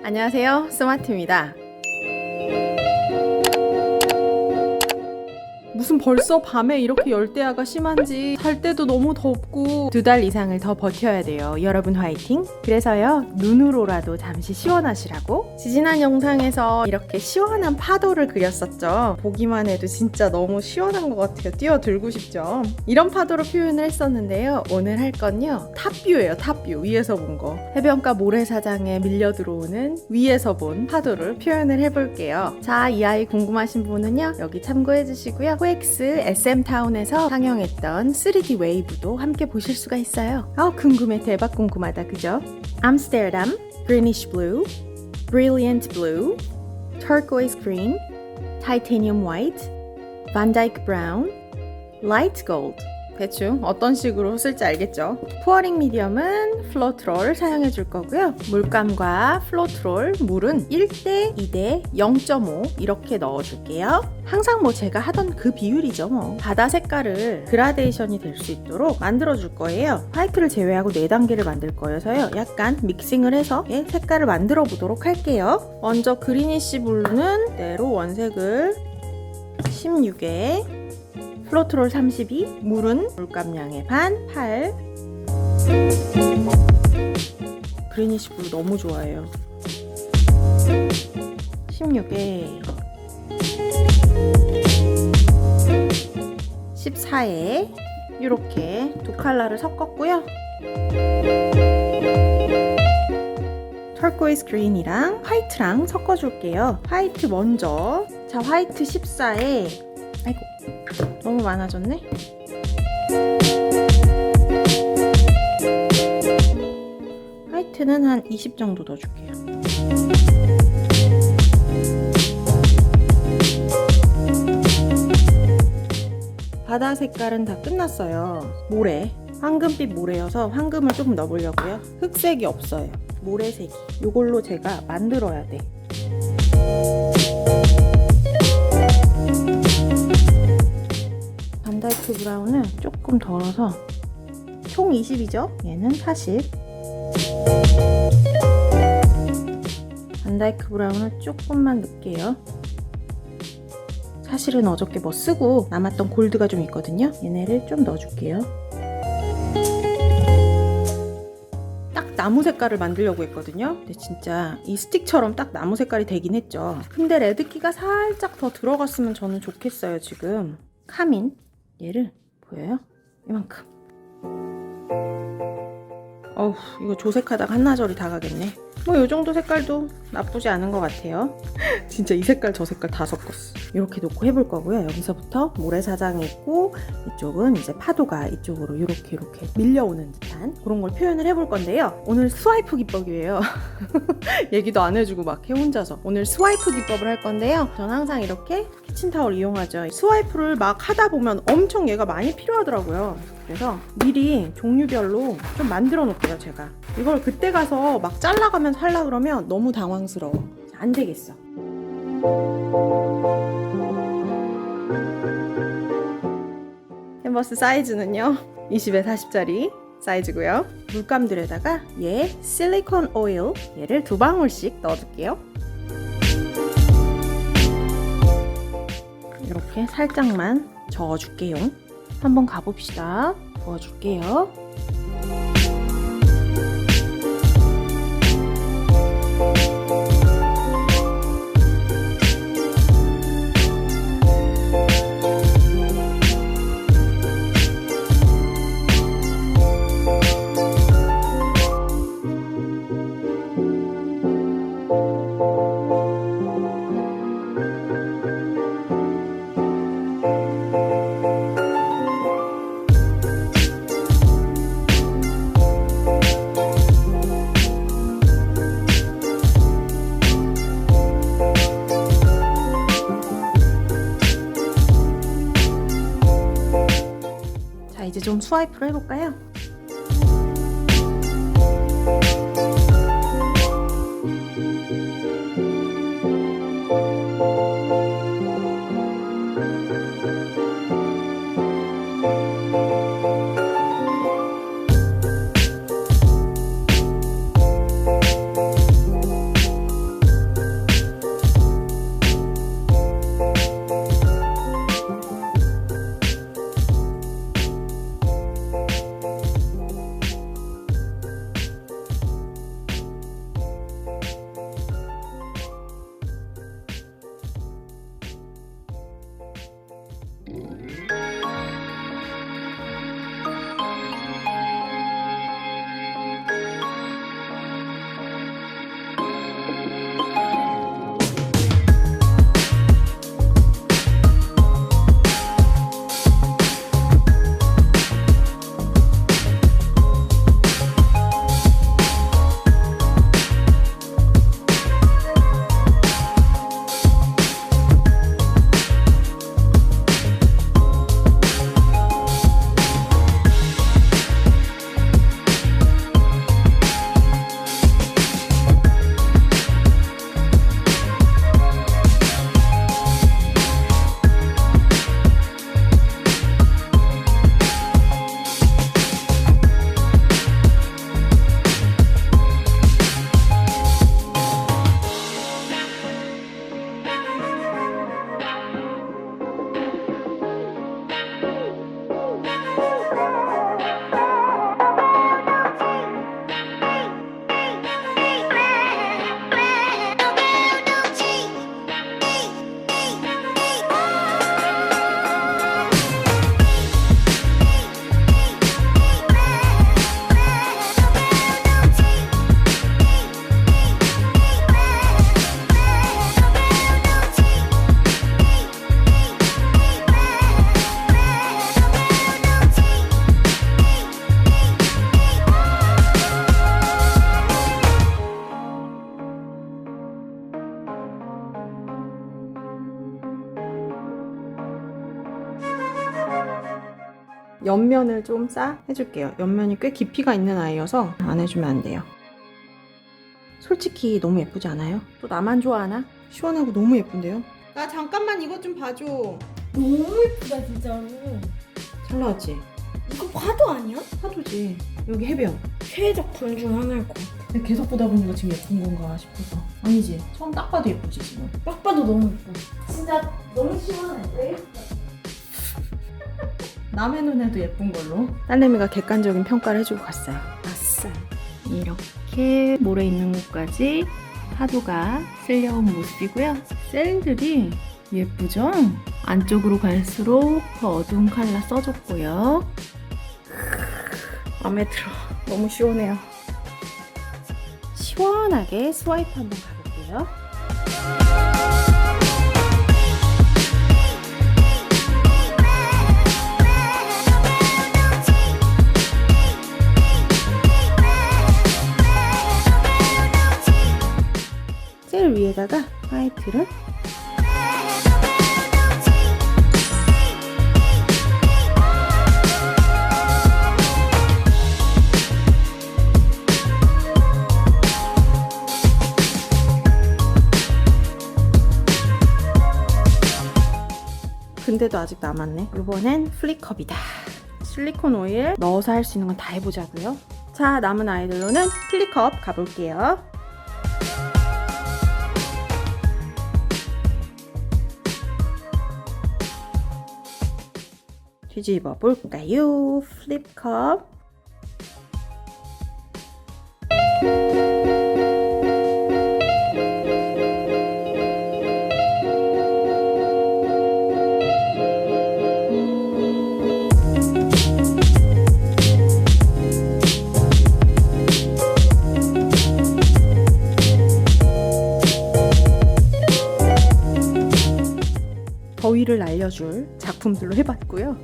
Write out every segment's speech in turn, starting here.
안녕하세요, 스마트입니다. 무슨 벌써 밤에 이렇게 열대야가 심한지 살 때도 너무 덥고 2달 이상을 더 버텨야 돼요. 여러분 화이팅! 그래서요, 눈으로라도 잠시 시원하시라고 지지난 영상에서 이렇게 시원한 파도를 그렸었죠. 보기만 해도 진짜 너무 시원한 것 같아요. 뛰어들고 싶죠. 이런 파도로 표현을 했었는데요. 오늘 할 건요, 탑뷰예요. 탑뷰. 위에서 본 거. 해변가 모래사장에 밀려 들어오는 위에서 본 파도를 표현을 해볼게요. 자, 이 아이 궁금하신 분은요, 여기 참고해 주시고요. 코엑스 SM타운에서 상영했던 3D 웨이브도 함께 보실 수가 있어요. 궁금해. 대박 궁금하다. 그죠? 암스테르담, Greenish Blue, Brilliant Blue, Turquoise Green, Titanium White, Van Dyke Brown, Light Gold. 대충 어떤 식으로 쓸지 알겠죠? 푸어링 미디엄은 플로트롤 사용해 줄 거고요. 물감과 플로트롤, 물은 1대 2대 0.5 이렇게 넣어 줄게요. 항상 뭐 제가 하던 그 비율이죠. 뭐 바다 색깔을 그라데이션이 될 수 있도록 만들어 줄 거예요. 화이트를 제외하고 4단계를 만들 거여서요. 약간 믹싱을 해서 색깔을 만들어 보도록 할게요. 먼저 그리니시 블루는 그대로 원색을 16에 플로트롤 32, 물은 물감량의 반, 8. 그리니시 블루 너무 좋아해요. 16에 14에 이렇게 두 컬러를 섞었고요. 터코이스 그린이랑 화이트랑 섞어줄게요. 화이트 먼저. 자, 화이트 14에 아이고 너무 많아졌네. 화이트는 한 20 정도 넣어줄게요. 바다 색깔은 다 끝났어요. 모래, 황금빛 모래여서 황금을 조금 넣어보려고요. 흑색이 없어요. 모래색이. 이걸로 제가 만들어야 돼. 반다이크 브라운은 조금 덜어서 총 20이죠? 얘는 40. 반다이크 브라운을 조금만 넣을게요. 사실은 어저께 뭐 쓰고 남았던 골드가 좀 있거든요. 얘네를 좀 넣어줄게요. 딱 나무 색깔을 만들려고 했거든요. 근데 진짜 이 스틱처럼 딱 나무 색깔이 되긴 했죠. 근데 레드기가 살짝 더 들어갔으면 저는 좋겠어요. 지금 카민 얘를 보여요? 이만큼. 어우, 이거 조색하다가 한나절이 다 가겠네. 뭐 요정도 색깔도 나쁘지 않은 것 같아요. 진짜 이 색깔 저 색깔 다 섞었어. 이렇게 놓고 해볼 거고요. 여기서부터 모래사장이 있고 이쪽은 이제 파도가 이쪽으로 이렇게 밀려오는 듯한 그런 걸 표현을 해볼 건데요. 오늘 스와이프 기법이에요. 얘기도 안 해주고 막 해 혼자서. 오늘 스와이프 기법을 할 건데요. 전 항상 이렇게 키친타월 이용하죠. 스와이프를 막 하다 보면 엄청 얘가 많이 필요하더라고요. 그래서 미리 종류별로 좀 만들어 놓을게요. 제가 이걸 그때 가서 막 잘라가면서 하려고 그러면 너무 당황스러워. 안 되겠어. 캔버스 사이즈는요 20에 40짜리 사이즈고요. 물감들에다가 얘 실리콘 오일 얘를 2방울씩 넣어줄게요. 이렇게 살짝만 저어줄게요. 한번 가봅시다. 부어줄게요. 이제 좀 스와이프를 해볼까요? 옆면을 좀 해줄게요. 옆면이 꽤 깊이가 있는 아이여서 안 해주면 안 돼요. 솔직히 너무 예쁘지 않아요? 또 나만 좋아하나? 시원하고 너무 예쁜데요? 나 잠깐만 이것 좀 봐줘. 너무 예쁘다 진짜로. 잘 나왔지? 이거 파도 아니야? 파도지. 여기 해변. 최애적 불 중 하나일 것 같아. 근데 계속 보다 보니까 지금 예쁜 건가 싶어서. 아니지. 처음 딱 봐도 예쁘지 지금. 딱 봐도 너무 예뻐. 진짜 너무 시원해. 왜? 남의 눈에도 예쁜 걸로. 딸내미가 객관적인 평가를 해주고 갔어요. 아싸. 이렇게 모래 있는 곳까지 파도가 쓸려온 모습이고요. 셀들이 예쁘죠? 안쪽으로 갈수록 더 어두운 컬러 써줬고요. 마음에 들어. 너무 시원해요. 시원하게 스와이프 한번 가볼게요. 셀 위에다가 화이트를 근데도 아직 남았네. 이번엔 플리컵이다. 실리콘 오일 넣어서 할 수 있는 건 다 해보자고요. 자, 남은 아이들로는 플리컵 가볼게요. 뒤집어 볼까요? 플립컵. 더위를 날려줄 작품들로 해봤고요.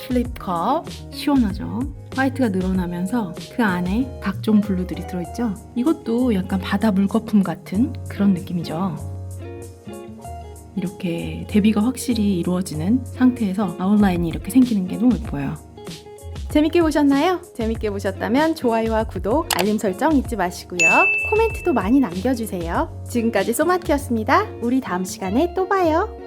플립컵 시원하죠? 화이트가 늘어나면서 그 안에 각종 블루들이 들어있죠? 이것도 약간 바다 물거품 같은 그런 느낌이죠. 이렇게 대비가 확실히 이루어지는 상태에서 아웃라인이 이렇게 생기는 게 너무 예뻐요. 재밌게 보셨나요? 재밌게 보셨다면 좋아요와 구독, 알림 설정 잊지 마시고요. 코멘트도 많이 남겨주세요. 지금까지 소마티였습니다. 우리 다음 시간에 또 봐요.